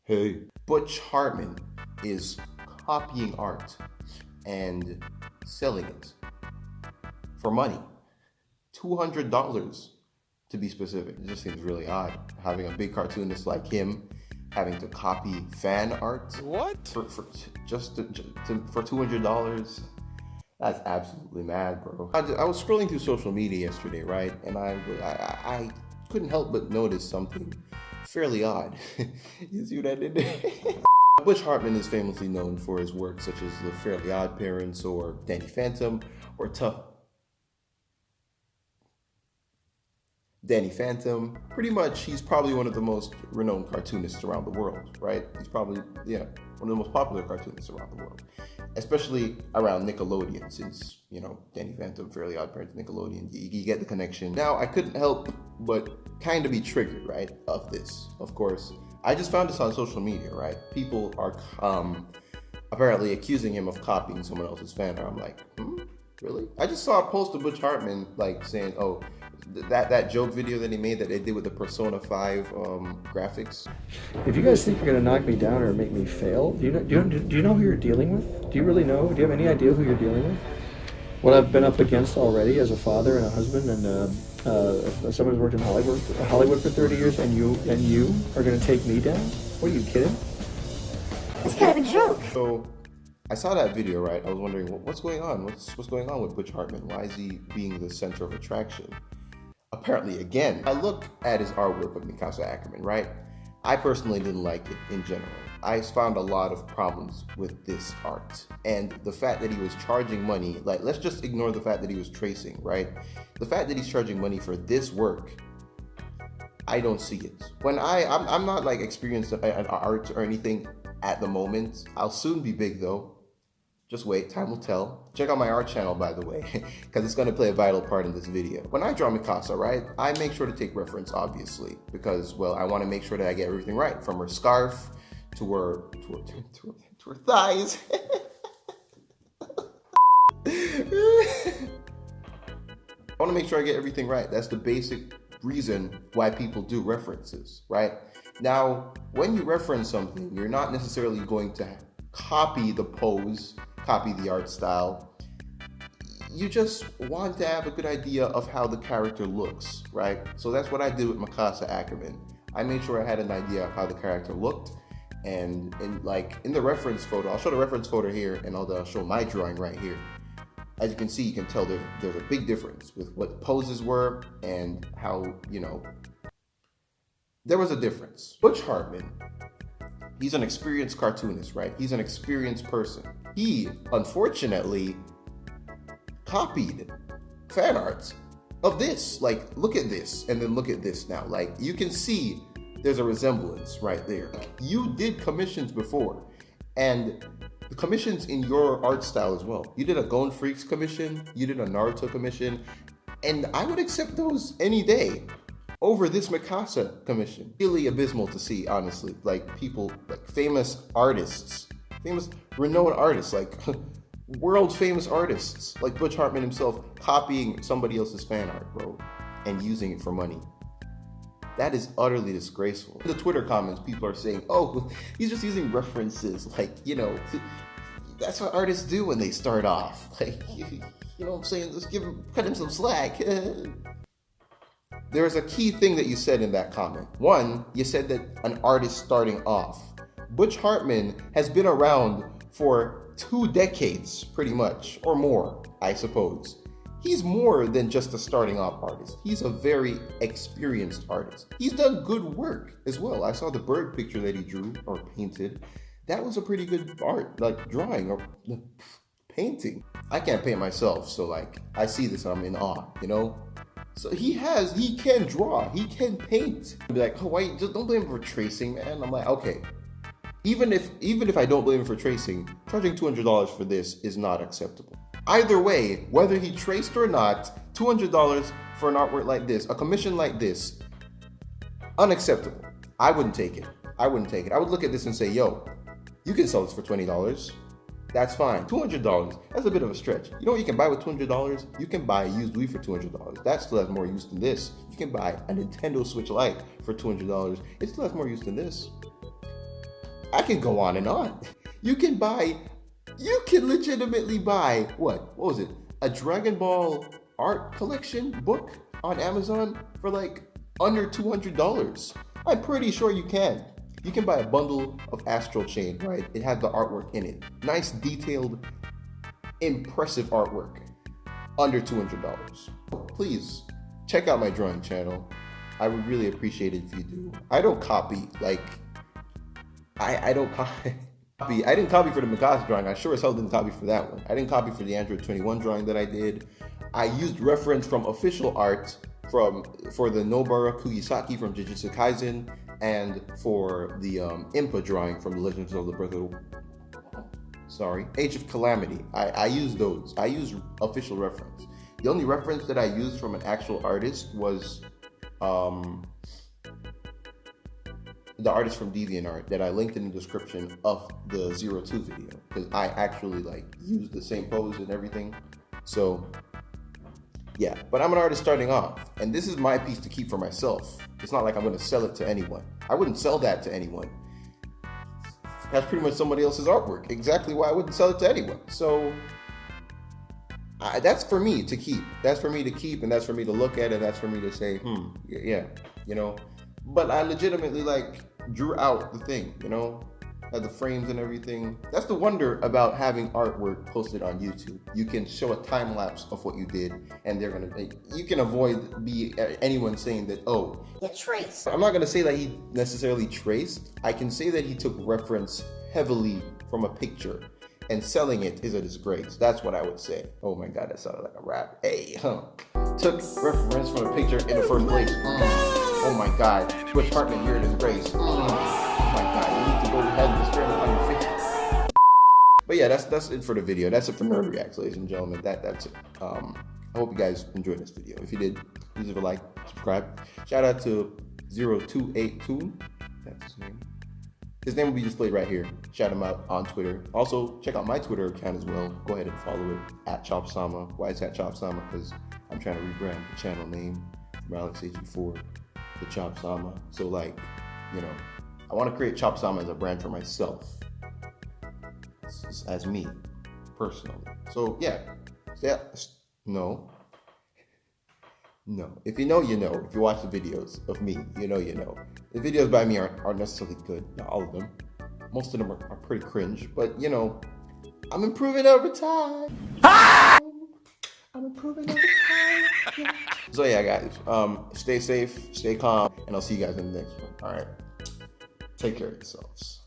Hey. Butch Hartman is copying art and selling it for money. $200 to be specific. It just seems really odd having a big cartoonist like him having to copy fan art. What? For $200. That's absolutely mad, bro. I was scrolling through social media yesterday, right? And I couldn't help but notice something fairly odd. You see what I did there? Butch Hartman is famously known for his work such as The Fairly Odd Parents or Danny Phantom or Danny Phantom. Pretty much, he's probably one of the most renowned cartoonists around the world, right? He's probably, one of the most popular cartoonists around the world, especially around Nickelodeon, since, Danny Phantom, Fairly Odd Parents, Nickelodeon, you get the connection. Now, I couldn't help but kind of be triggered, right, of this, of course. I just found this on social media, right? People are apparently accusing him of copying someone else's fan art. I'm like, really? I just saw a post of Butch Hartman, saying, oh, that joke video that he made that they did with the Persona 5 graphics. If you guys think you're gonna knock me down or make me fail, do you know who you're dealing with? Do you really know? Do you have any idea who you're dealing with? What I've been up against already as a father and a husband and someone who's worked in Hollywood for 30 years, and you are gonna take me down? What are you kidding? It's kind of a joke. So I saw that video, right? I was wondering what's going on. What's going on with Butch Hartman? Why is he being the center of attraction? Apparently, again, I look at his artwork of Mikasa Ackerman, right? I personally didn't like it in general. I found a lot of problems with this art. And the fact that he was charging money, let's just ignore the fact that he was tracing, right? The fact that he's charging money for this work, I don't see it. When I'm not experienced in art or anything at the moment. I'll soon be big though. Just wait, time will tell. Check out my art channel, by the way, because it's going to play a vital part in this video. When I draw Mikasa, right, I make sure to take reference, obviously, because, well, I want to make sure that I get everything right, from her scarf to her thighs. I want to make sure I get everything right. That's the basic reason why people do references, right? Now, when you reference something, you're not necessarily going to copy the pose, copy the art style. You just want to have a good idea of how the character looks, right? So that's what I did with Mikasa Ackerman. I made sure I had an idea of how the character looked, and in the reference photo, I'll show the reference photo here, and I'll show my drawing right here. As you can see, you can tell there's a big difference with what the poses were and how, there was a difference. Butch Hartman, he's an experienced cartoonist, right? He's an experienced person. He, unfortunately, copied fan art of this. Look at this, and then look at this now. You can see there's a resemblance right there. You did commissions before, and the commissions in your art style as well. You did a Gone Freaks commission, you did a Naruto commission, and I would accept those any day over this Mikasa commission. Really abysmal to see, honestly. People, famous artists, famous renowned artists, world famous artists, like Butch Hartman himself, copying somebody else's fan art, bro, and using it for money. That is utterly disgraceful. In the Twitter comments, people are saying, oh, he's just using references. That's what artists do when they start off. You know what I'm saying? Just cut him some slack. There's a key thing that you said in that comment. One, you said that an artist starting off. Butch Hartman has been around for 2 decades, pretty much, or more, I suppose. He's more than just a starting off artist. He's a very experienced artist. He's done good work as well. I saw the bird picture that he drew or painted. That was a pretty good art, drawing or painting. I can't paint myself, so I see this and I'm in awe, So he can draw, he can paint. I'd be like, oh, why, just don't blame him for tracing, man. I'm like, okay. Even if I don't blame him for tracing, charging $200 for this is not acceptable. Either way, whether he traced or not, $200 for an artwork like this, a commission like this, unacceptable. I wouldn't take it. I would look at this and say, yo, you can sell this for $20. That's fine. $200, that's a bit of a stretch. You know what you can buy with $200? You can buy a used Wii for $200. That still has more use than this. You can buy a Nintendo Switch Lite for $200. It still has more use than this. I can go on and on. You can legitimately buy, what was it? A Dragon Ball art collection book on Amazon for like under $200. I'm pretty sure you can. You can buy a bundle of Astral Chain, right? It has the artwork in it. Nice, detailed, impressive artwork. Under $200. Please check out my drawing channel. I would really appreciate it if you do. I don't copy, like, I don't copy. I didn't copy for the Mikasa drawing. I sure as hell didn't copy for that one. I didn't copy for the Android 21 drawing that I did. I used reference from official art for the Nobara Kugisaki from Jujutsu Kaisen, and for the Impa drawing from the Legends of the Birth of Age of Calamity. I use those. I use official reference. The only reference that I used from an actual artist was the artist from DeviantArt that I linked in the description of the 02 video, because I actually like used the same pose and everything. So yeah, but I'm an artist starting off, and this is my piece to keep for myself. It's not like I'm going to sell it to anyone. I wouldn't sell that to anyone. That's pretty much somebody else's artwork. Exactly why I wouldn't sell it to anyone. So that's for me to keep. That's for me to keep, and that's for me to look at, and that's for me to say, yeah, you know. But I legitimately like drew out the thing, you know, had the frames and everything. That's the wonder about having artwork posted on YouTube. You can show a time lapse of what you did, and you can avoid anyone saying that, oh, You trace. I'm not gonna say that he necessarily traced. I can say that he took reference heavily from a picture, and selling it is a disgrace. That's what I would say. Oh my God, that sounded like a rap. Hey, took reference from a picture in the first place. Oh my God, Butch Hartman, you're a disgrace. Oh my God, you need to go ahead and experiment on your face. But yeah, that's it for the video. That's it for Nerd Reacts, ladies and gentlemen. That's it. I hope you guys enjoyed this video. If you did, please leave a like, subscribe. Shout out to 0282. That's his name. His name will be displayed right here. Shout him out on Twitter. Also, check out my Twitter account as well. Go ahead and follow it at ChopSama. Why is that ChopSama? Because I'm trying to rebrand the channel name from AlexAG4 to ChopSama. So like, you know, I want to create ChopSama as a brand for myself. As me, personally. So yeah. No. If you know, you know. If you watch the videos of me, you know, you know. The videos by me aren't necessarily good. Not all of them. Most of them are pretty cringe. But, you know, I'm improving over time. I'm improving over time. Yeah. So, yeah, guys. Stay safe, stay calm, and I'll see you guys in the next one. All right. Take care of yourselves.